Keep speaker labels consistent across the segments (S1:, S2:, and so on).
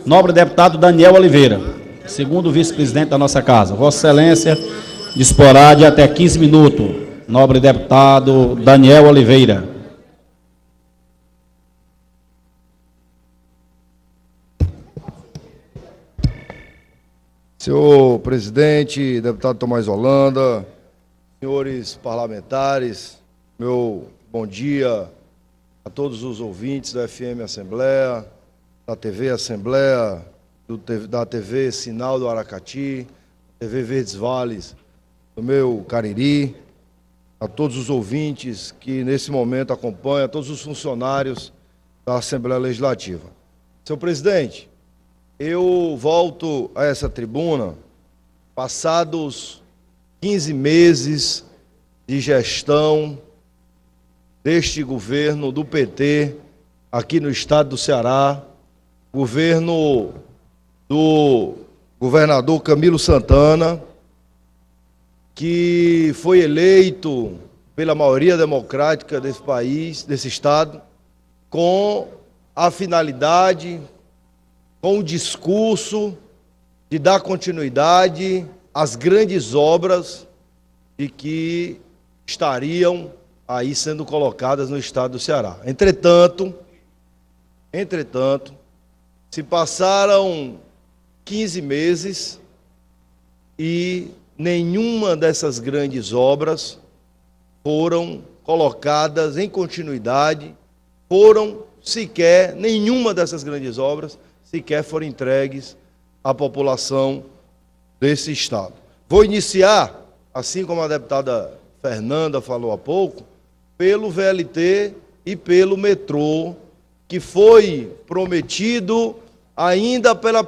S1: Nobre deputado Daniel Oliveira, segundo vice-presidente da nossa casa. Vossa Excelência disporá de até 15 minutos. Nobre deputado Daniel Oliveira.
S2: Senhor presidente, deputado Tomás Holanda, senhores parlamentares, meu bom dia a todos os ouvintes da FM Assembleia, da TV Assembleia, da TV Sinal do Aracati, TV Verdes Vales do meu Cariri, a todos os ouvintes que nesse momento acompanham, a todos os funcionários da Assembleia Legislativa. Senhor presidente, eu volto a essa tribuna passados 15 meses de gestão deste governo do PT aqui no estado do Ceará, governo do governador Camilo Santana, que foi eleito pela maioria democrática desse país, desse estado, com a finalidade, com o discurso de dar continuidade às grandes obras de que estariam aí sendo colocadas no estado do Ceará. Entretanto, se passaram 15 meses e nenhuma dessas grandes obras foram colocadas em continuidade, nenhuma dessas grandes obras sequer foram entregues à população desse estado. Vou iniciar, assim como a deputada Fernanda falou há pouco, pelo VLT e pelo metrô, que foi prometido ainda para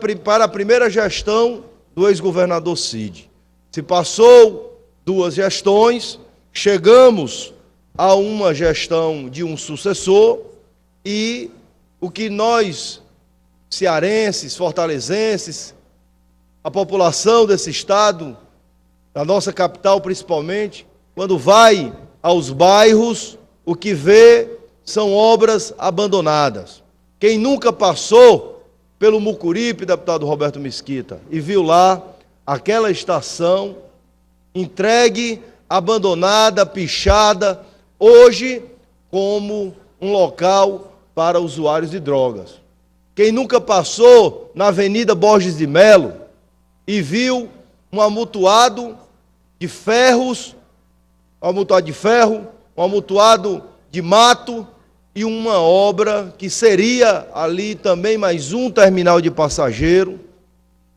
S2: a primeira gestão do ex-governador Cid. Se passou 2 gestões, chegamos a uma gestão de um sucessor e o que nós, cearenses, fortalezenses, a população desse estado, da nossa capital principalmente, quando vai aos bairros, o que vê são obras abandonadas. Quem nunca passou pelo Mucuripe, deputado Roberto Mesquita, e viu lá aquela estação entregue, abandonada, pichada, hoje como um local para usuários de drogas. Quem nunca passou na Avenida Borges de Melo e viu um amontoado de ferros, um amontoado de mato e uma obra que seria ali também mais um terminal de passageiro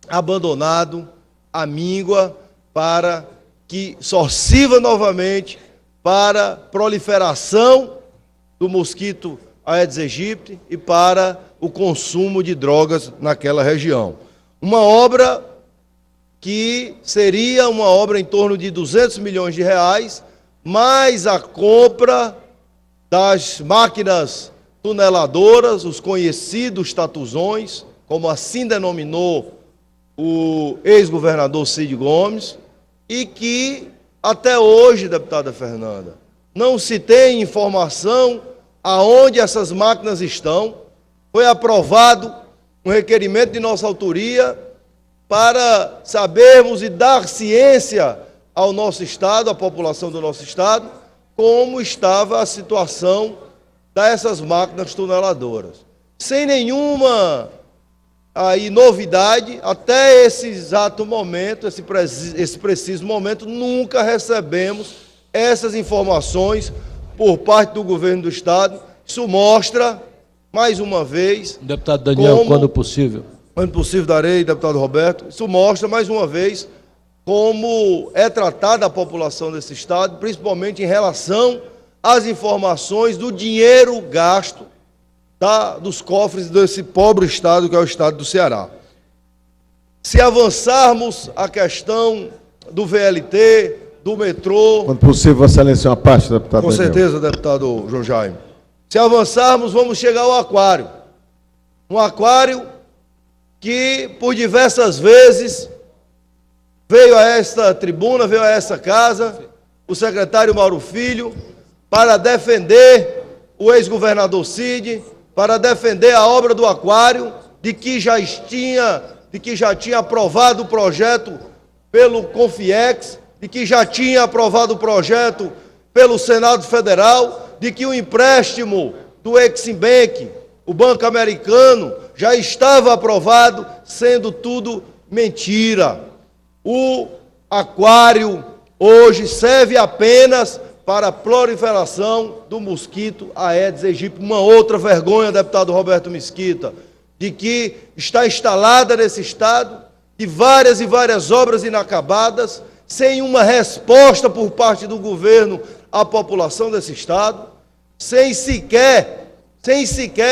S2: abandonado, à míngua, para que só sirva novamente para proliferação do mosquito Aedes aegypti e para o consumo de drogas naquela região. Uma obra que seria uma obra em torno de 200 milhões de reais, mais a compra das máquinas tuneladoras, os conhecidos tatuzões, como assim denominou o ex-governador Cid Gomes, e que até hoje, deputada Fernanda, não se tem informação aonde essas máquinas estão. Foi aprovado um requerimento de nossa autoria para sabermos e dar ciência ao nosso estado, à população do nosso estado, como estava a situação dessas máquinas tuneladoras. Sem nenhuma novidade, até esse exato momento, esse preciso momento, nunca recebemos essas informações por parte do governo do estado. Isso mostra, mais uma vez...
S3: Deputado Daniel, quando possível.
S2: Quando possível darei, deputado Roberto. Isso mostra, mais uma vez, como é tratada a população desse estado, principalmente em relação às informações do dinheiro gasto dos cofres desse pobre estado que é o estado do Ceará. Se avançarmos a questão do VLT, do metrô...
S4: Quando possível, Vossa Excelência, uma parte, deputado
S2: Com
S4: Daniel.
S2: certeza, deputado João Jaime. Se avançarmos, vamos chegar ao aquário. Um aquário que, por diversas vezes, veio a esta tribuna, veio a essa casa, o secretário Mauro Filho, para defender o ex-governador Cid, para defender a obra do aquário, de que já tinha aprovado o projeto pelo Confiex, de que já tinha aprovado o projeto pelo Senado Federal, de que o empréstimo do Exim Bank, o Banco Americano, já estava aprovado, sendo tudo mentira. O aquário hoje serve apenas para a proliferação do mosquito Aedes aegypti, uma outra vergonha, deputado Roberto Mesquita, de que está instalada nesse estado, de várias e várias obras inacabadas, sem uma resposta por parte do governo à população desse estado, sem sequer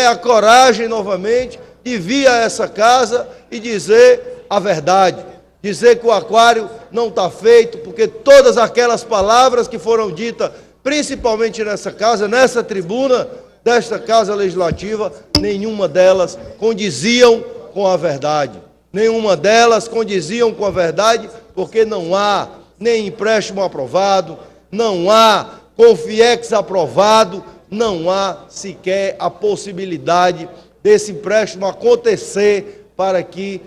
S2: a coragem novamente de vir a essa casa e dizer a verdade, dizer que o aquário não está feito, porque todas aquelas palavras que foram ditas, principalmente nessa casa, nessa tribuna desta Casa Legislativa, nenhuma delas condiziam com a verdade. Nenhuma delas condiziam com a verdade, porque não há nem empréstimo aprovado, não há Confiex aprovado, não há sequer a possibilidade desse empréstimo acontecer para que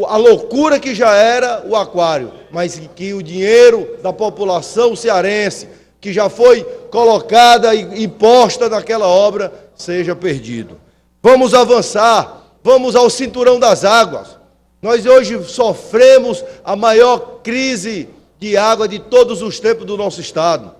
S2: a loucura que já era o aquário, mas que o dinheiro da população cearense, que já foi colocada e posta naquela obra, seja perdido. Vamos avançar, vamos ao cinturão das águas. Nós hoje sofremos a maior crise de água de todos os tempos do nosso estado.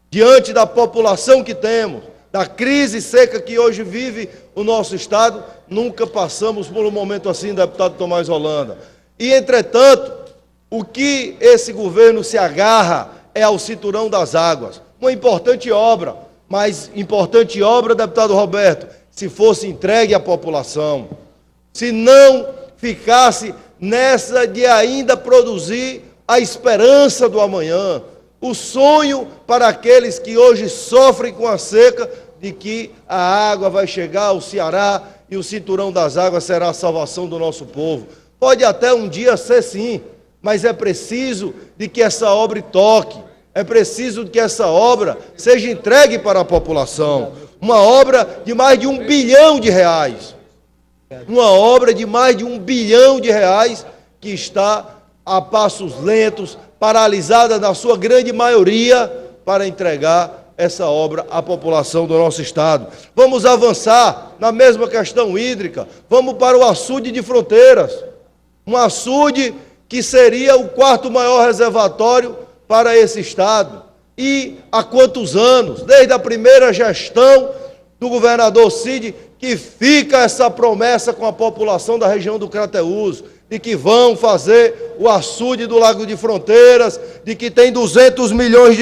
S2: Diante da população que temos, da crise seca que hoje vive o nosso estado, nunca passamos por um momento assim, deputado Tomás Holanda. E, entretanto, o que esse governo se agarra é ao cinturão das águas. Uma importante obra, mas importante obra, deputado Roberto, se fosse entregue à população, se não ficasse nessa de ainda produzir a esperança do amanhã, o sonho para aqueles que hoje sofrem com a seca, de que a água vai chegar ao Ceará e o cinturão das águas será a salvação do nosso povo. Pode até um dia ser sim, mas é preciso de que essa obra toque, é preciso que essa obra seja entregue para a população. Uma obra de mais de R$1 bilhão. Uma obra de mais de R$1 bilhão que está a passos lentos, paralisada na sua grande maioria, para entregar essa obra à população do nosso estado. Vamos avançar na mesma questão hídrica, vamos para o açude de Fronteiras, um açude que seria o 4º maior reservatório para esse estado. E há quantos anos, desde a primeira gestão do governador Cid, que fica essa promessa com a população da região do Crateús, de que vão fazer o açude do Lago de Fronteiras, de que tem R$200 milhões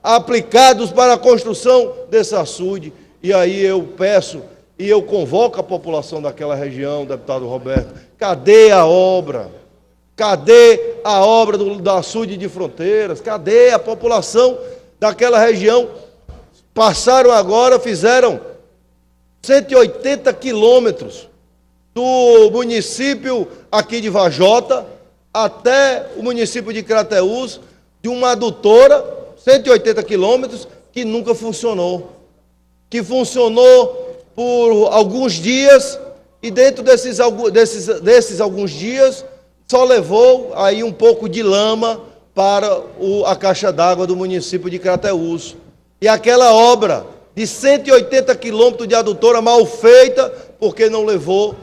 S2: aplicados para a construção desse açude. E aí eu peço e eu convoco a população daquela região, deputado Roberto, cadê a obra? Cadê a obra do açude de Fronteiras? Cadê a população daquela região? Passaram agora, fizeram 180 quilômetros do município aqui de Vajota até o município de Crateús, de uma adutora, 180 quilômetros, que nunca funcionou. Que funcionou por alguns dias, e dentro desses alguns dias, só levou aí um pouco de lama para a caixa d'água do município de Crateús. E aquela obra de 180 quilômetros de adutora mal feita, porque não levou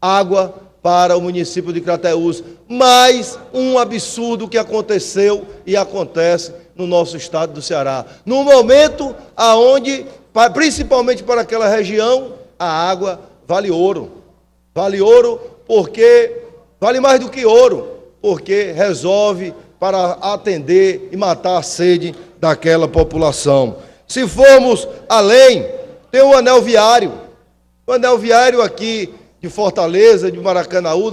S2: água para o município de Crateús. Mais um absurdo que aconteceu e acontece no nosso estado do Ceará. No momento aonde, principalmente para aquela região, a água vale ouro. Vale ouro porque vale mais do que ouro, porque resolve para atender e matar a sede daquela população. Se formos além, tem o anel viário. O anel viário aqui de Fortaleza, de Maracanaú,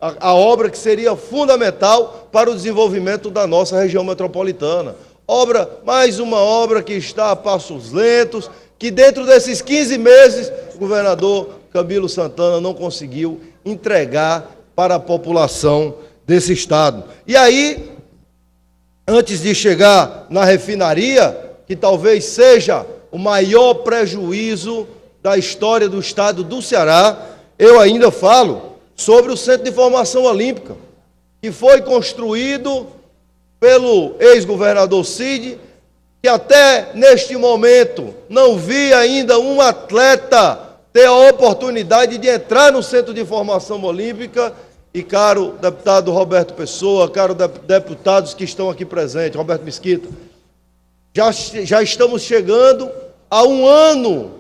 S2: a obra que seria fundamental para o desenvolvimento da nossa região metropolitana. Mais uma obra que está a passos lentos, que dentro desses 15 meses, o governador Camilo Santana não conseguiu entregar para a população desse estado. E aí, antes de chegar na refinaria, que talvez seja o maior prejuízo da história do estado do Ceará, eu ainda falo sobre o Centro de Formação Olímpica, que foi construído pelo ex-governador Cid, que até neste momento não vi ainda um atleta ter a oportunidade de entrar no Centro de Formação Olímpica. E caro deputado Roberto Pessoa, caro deputados que estão aqui presentes, Roberto Mesquita, já estamos chegando a um ano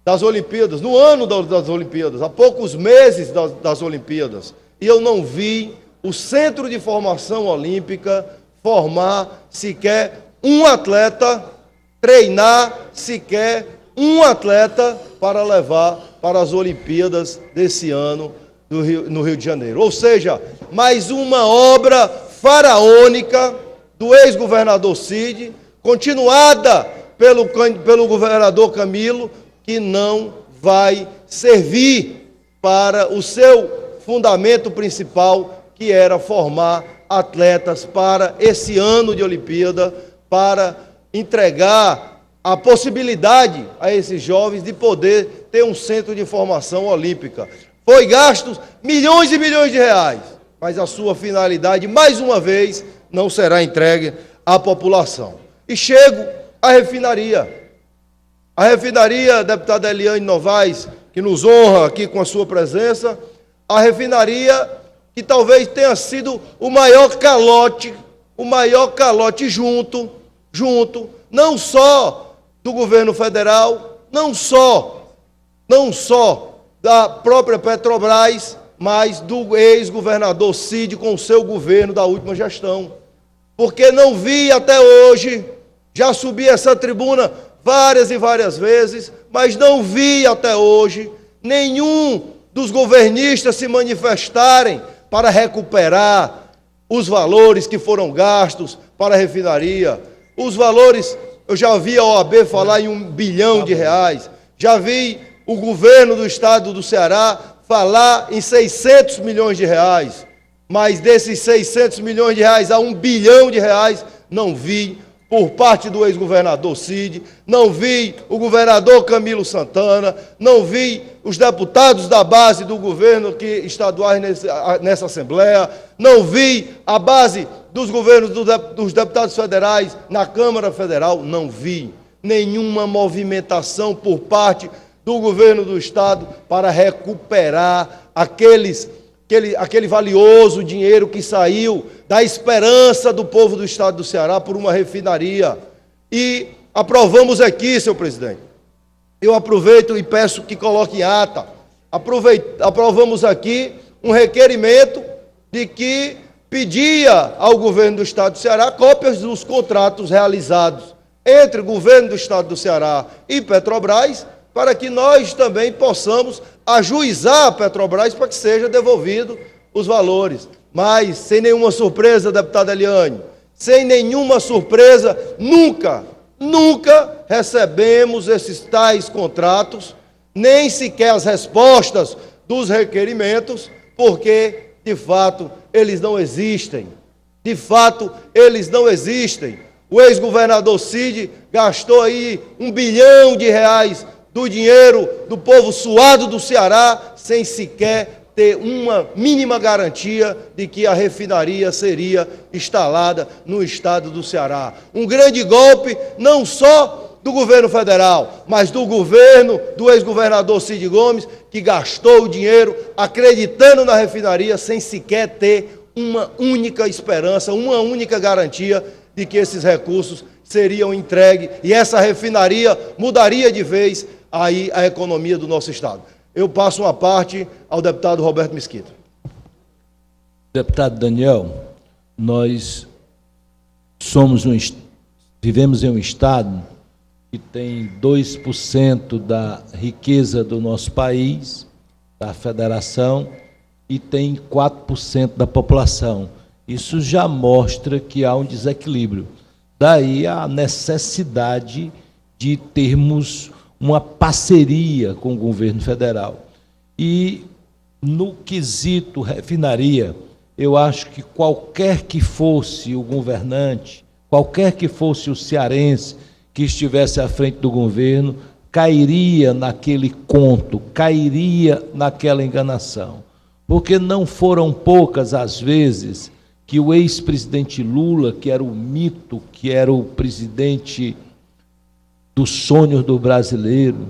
S2: das Olimpíadas, no ano das Olimpíadas, há poucos meses das Olimpíadas, e eu não vi o Centro de Formação Olímpica formar sequer um atleta, treinar sequer um atleta para levar para as Olimpíadas desse ano no Rio de Janeiro. Ou seja, mais uma obra faraônica do ex-governador Cid, continuada pelo governador Camilo, que não vai servir para o seu fundamento principal, que era formar atletas para esse ano de Olimpíada, para entregar a possibilidade a esses jovens de poder ter um centro de formação olímpica. Foi gastos milhões e milhões de reais, mas a sua finalidade, mais uma vez, não será entregue à população. E chego à refinaria. A refinaria, deputada Eliane Novaes, que nos honra aqui com a sua presença, a refinaria que talvez tenha sido o maior calote junto, não só do governo federal, não só da própria Petrobras, mas do ex-governador Cid com o seu governo da última gestão. Porque não vi até hoje, já subi essa tribuna várias e várias vezes, mas não vi até hoje nenhum dos governistas se manifestarem para recuperar os valores que foram gastos para a refinaria. Os valores, eu já vi a OAB falar em R$1 bilhão, já vi o governo do estado do Ceará falar em 600 milhões de reais, mas desses 600 milhões de reais a R$1 bilhão, não vi por parte do ex-governador Cid, não vi o governador Camilo Santana, não vi os deputados da base do governo estaduais nessa Assembleia, não vi a base dos governos dos deputados federais na Câmara Federal, não vi nenhuma movimentação por parte do governo do Estado para recuperar aquele valioso dinheiro que saiu da esperança do povo do Estado do Ceará por uma refinaria. E aprovamos aqui, senhor presidente, eu aproveito e peço que coloque em ata, aprovamos aqui um requerimento de que pedia ao governo do Estado do Ceará cópias dos contratos realizados entre o governo do Estado do Ceará e Petrobras, para que nós também possamos ajuizar a Petrobras para que seja devolvido os valores. Mas, sem nenhuma surpresa, deputada Eliane, sem nenhuma surpresa, nunca recebemos esses tais contratos, nem sequer as respostas dos requerimentos, porque, de fato, eles não existem. De fato, eles não existem. O ex-governador Cid gastou aí R$1 bilhão do dinheiro do povo suado do Ceará, sem sequer ter uma mínima garantia de que a refinaria seria instalada no estado do Ceará. Um grande golpe, não só do governo federal, mas do governo do ex-governador Cid Gomes, que gastou o dinheiro acreditando na refinaria, sem sequer ter uma única esperança, uma única garantia de que esses recursos seriam entregues e essa refinaria mudaria de vez aí a economia do nosso estado. Eu passo uma parte ao deputado Roberto Mesquita.
S3: Deputado Daniel, nós vivemos em um estado que tem 2% da riqueza do nosso país, da federação, e tem 4% da população. Isso já mostra que há um desequilíbrio. Daí a necessidade de termos uma parceria com o governo federal. E no quesito refinaria, eu acho que qualquer que fosse o governante, qualquer que fosse o cearense que estivesse à frente do governo, cairia naquele conto, cairia naquela enganação. Porque não foram poucas as vezes que o ex-presidente Lula, que era o mito, que era o presidente dos sonhos do brasileiro,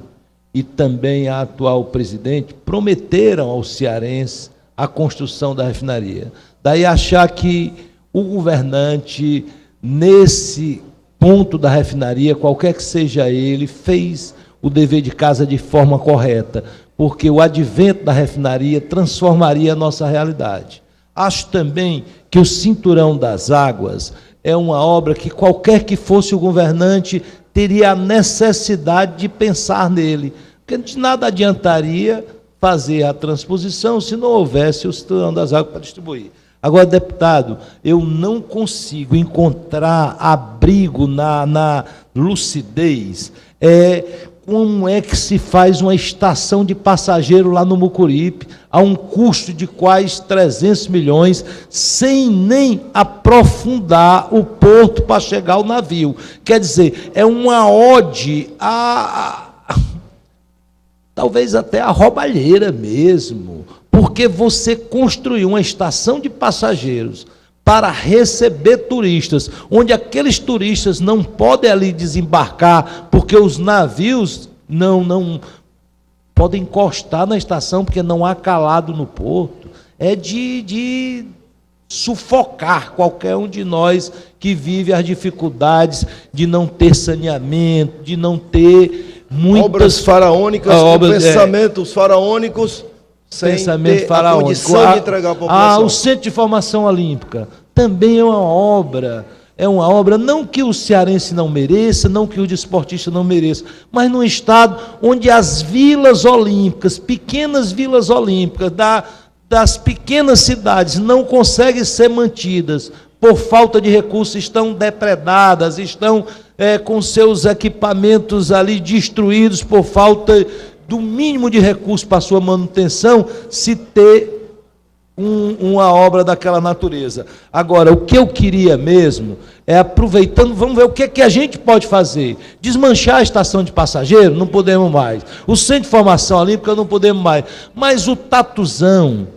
S3: e também a atual presidente, prometeram aos cearenses a construção da refinaria. Daí achar que o governante, nesse ponto da refinaria, qualquer que seja ele, fez o dever de casa de forma correta, porque o advento da refinaria transformaria a nossa realidade. Acho também que o Cinturão das Águas é uma obra que qualquer que fosse o governante teria a necessidade de pensar nele, porque de nada adiantaria fazer a transposição se não houvesse o Cinturão das Águas para distribuir. Agora, deputado, eu não consigo encontrar abrigo na lucidez. Como é que se faz uma estação de passageiro lá no Mucuripe, a um custo de quase 300 milhões, sem nem aprofundar o porto para chegar o navio? Quer dizer, é uma ode talvez até a roubalheira mesmo, porque você construiu uma estação de passageiros para receber turistas, onde aqueles turistas não podem ali desembarcar, porque os navios não podem encostar na estação, porque não há calado no porto. É de sufocar qualquer um de nós que vive as dificuldades de não ter saneamento, de não ter muitas
S2: obras faraônicas, pensamentos faraônicos, sem ter a condição de entregar à população.
S3: O Centro de Formação Olímpica também é uma obra, não que o cearense não mereça, não que o desportista não mereça, mas num estado onde as vilas olímpicas, pequenas vilas olímpicas, das pequenas cidades, não conseguem ser mantidas por falta de recursos, estão depredadas, estão com seus equipamentos ali destruídos por falta do mínimo de recursos para sua manutenção, se ter uma obra daquela natureza. Agora, o que eu queria mesmo é, aproveitando, vamos ver o que a gente pode fazer. Desmanchar a estação de passageiro, não podemos mais. O Centro de Formação Olímpica, não podemos mais. Mas o Tatuzão,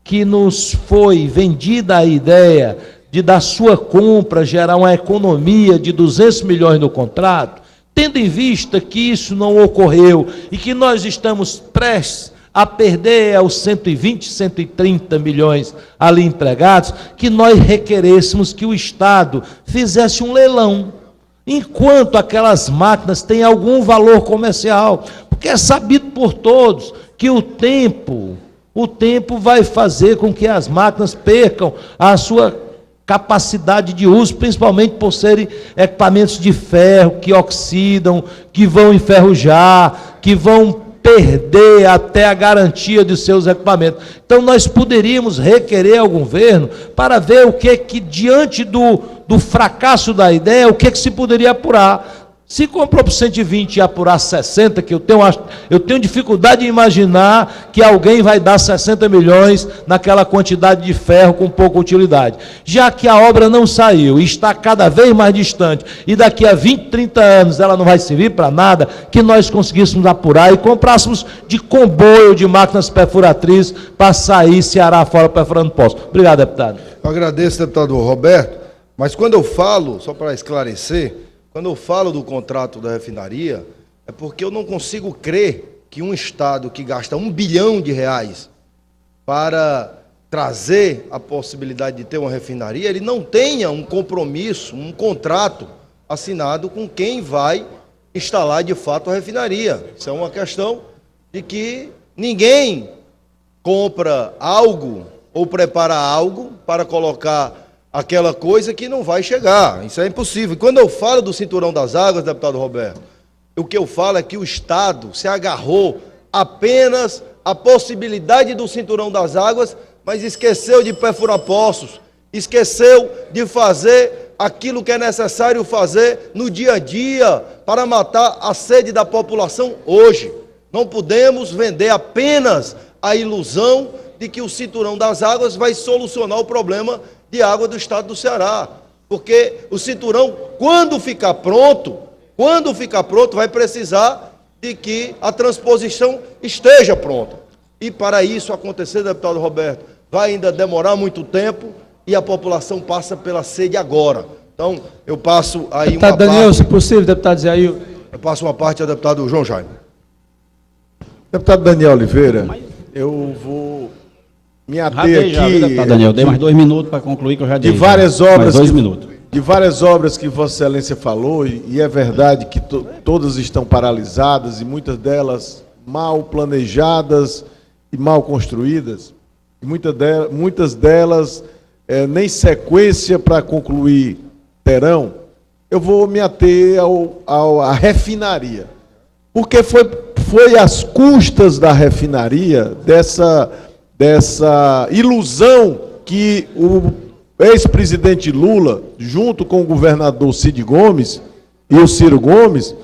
S3: que nos foi vendida a ideia de, da sua compra, gerar uma economia de 200 milhões no contrato, tendo em vista que isso não ocorreu e que nós estamos prestes a perder os 120, 130 milhões ali empregados, que nós requerêssemos que o Estado fizesse um leilão, enquanto aquelas máquinas têm algum valor comercial, porque é sabido por todos que o tempo vai fazer com que as máquinas percam a sua capacidade de uso, principalmente por serem equipamentos de ferro, que oxidam, que vão enferrujar, que vão perder até a garantia de seus equipamentos. Então, nós poderíamos requerer ao governo para ver o que diante do fracasso da ideia, o que se poderia apurar. Se comprou por 120 e apurar 60, que eu tenho dificuldade de imaginar que alguém vai dar 60 milhões naquela quantidade de ferro com pouca utilidade. Já que a obra não saiu e está cada vez mais distante, e daqui a 20, 30 anos ela não vai servir para nada, que nós conseguíssemos apurar e comprássemos de comboio de máquinas perfuratrizes para sair Ceará fora perfurando poços. Obrigado, deputado.
S2: Eu agradeço, deputado Roberto, mas quando eu falo, só para esclarecer, quando eu falo do contrato da refinaria, é porque eu não consigo crer que um Estado que gasta R$1 bilhão para trazer a possibilidade de ter uma refinaria, ele não tenha um compromisso, um contrato assinado com quem vai instalar de fato a refinaria. Isso é uma questão de que ninguém compra algo ou prepara algo para colocar aquela coisa que não vai chegar. Isso é impossível. Quando eu falo do Cinturão das Águas, deputado Roberto, o que eu falo é que o Estado se agarrou apenas à possibilidade do Cinturão das Águas, mas esqueceu de perfurar poços, esqueceu de fazer aquilo que é necessário fazer no dia a dia para matar a sede da população hoje. Não podemos vender apenas a ilusão de que o Cinturão das Águas vai solucionar o problema de água do estado do Ceará, porque o cinturão, quando ficar pronto, vai precisar de que a transposição esteja pronta. E para isso acontecer, deputado Roberto, vai ainda demorar muito tempo e a população passa pela sede agora. Então, eu passo aí
S5: deputado
S2: uma
S5: Daniel,
S2: parte...
S5: se possível, deputado Zé Ailton.
S2: Eu passo uma parte ao deputado João Jaime.
S4: Deputado Daniel Oliveira, eu vou me
S1: Já
S4: ater
S1: dei, já, viu,
S4: aqui
S1: deputado Daniel? Dei mais 2 minutos para concluir que eu já dei.
S4: de várias
S1: já. Mais
S4: obras,
S1: 2 minutos.
S4: de várias obras que Vossa Excelência falou, e é verdade que todas estão paralisadas e muitas delas mal planejadas e mal construídas, e muitas delas nem sequência para concluir terão. Eu vou me ater à refinaria, porque foi às custas da refinaria, dessa ilusão que o ex-presidente Lula, junto com o governador Cid Gomes e o Ciro Gomes,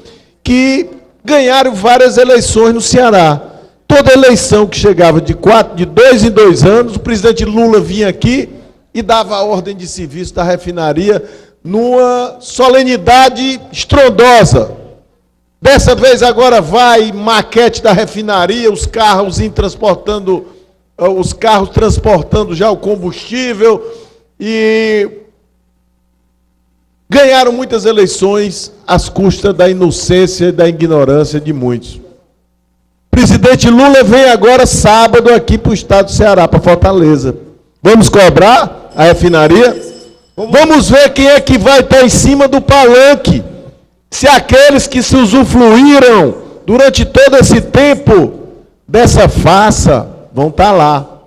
S4: que ganharam várias eleições no Ceará. Toda eleição que chegava de 2 em 2 anos, o presidente Lula vinha aqui e dava a ordem de serviço da refinaria numa solenidade estrondosa. Dessa vez agora vai maquete da refinaria, os carros transportando já o combustível, e ganharam muitas eleições às custas da inocência e da ignorância de muitos. Presidente Lula vem agora sábado aqui para o estado do Ceará, para Fortaleza. Vamos cobrar a refinaria? Vamos ver quem é que vai estar em cima do palanque. Se aqueles que se usufruíram durante todo esse tempo dessa farsa vão estar lá.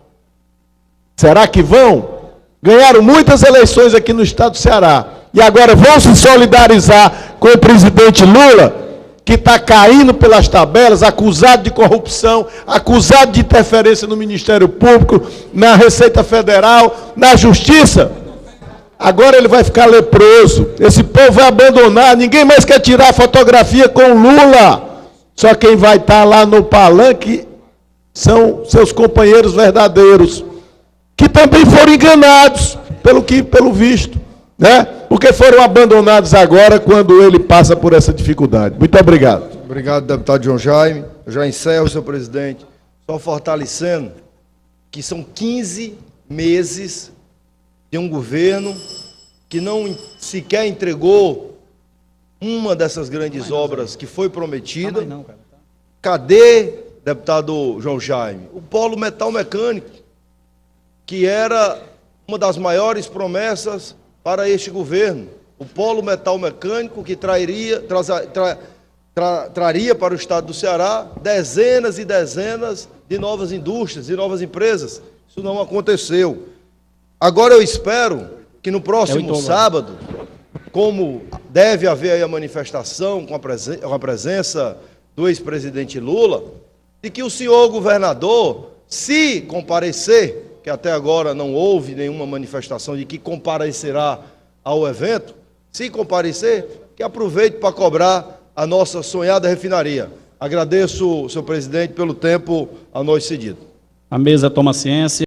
S4: Será que vão? Ganharam muitas eleições aqui no estado do Ceará e agora vão se solidarizar com o presidente Lula, que está caindo pelas tabelas, acusado de corrupção, acusado de interferência no Ministério Público, na Receita Federal, na Justiça. Agora ele vai ficar leproso. Esse povo vai abandonar. Ninguém mais quer tirar fotografia com Lula. Só quem vai estar lá no palanque são seus companheiros verdadeiros, que também foram enganados, pelo visto, né? Porque foram abandonados agora quando ele passa por essa dificuldade. Muito obrigado.
S2: Obrigado, deputado João Jaime. Eu já encerro, senhor presidente, só fortalecendo que são 15 meses de um governo que não sequer entregou uma dessas grandes obras que foi prometida. Cadê, deputado João Jaime? O polo metal mecânico, que era uma das maiores promessas para este governo. O polo metal mecânico que traria para o estado do Ceará dezenas e dezenas de novas indústrias e novas empresas. Isso não aconteceu. Agora eu espero que no próximo sábado, como deve haver aí a manifestação com a presença do ex-presidente Lula, de que o senhor governador, se comparecer, que até agora não houve nenhuma manifestação de que comparecerá ao evento, se comparecer, que aproveite para cobrar a nossa sonhada refinaria. Agradeço, senhor presidente, pelo tempo a nós cedido.
S1: A mesa toma ciência.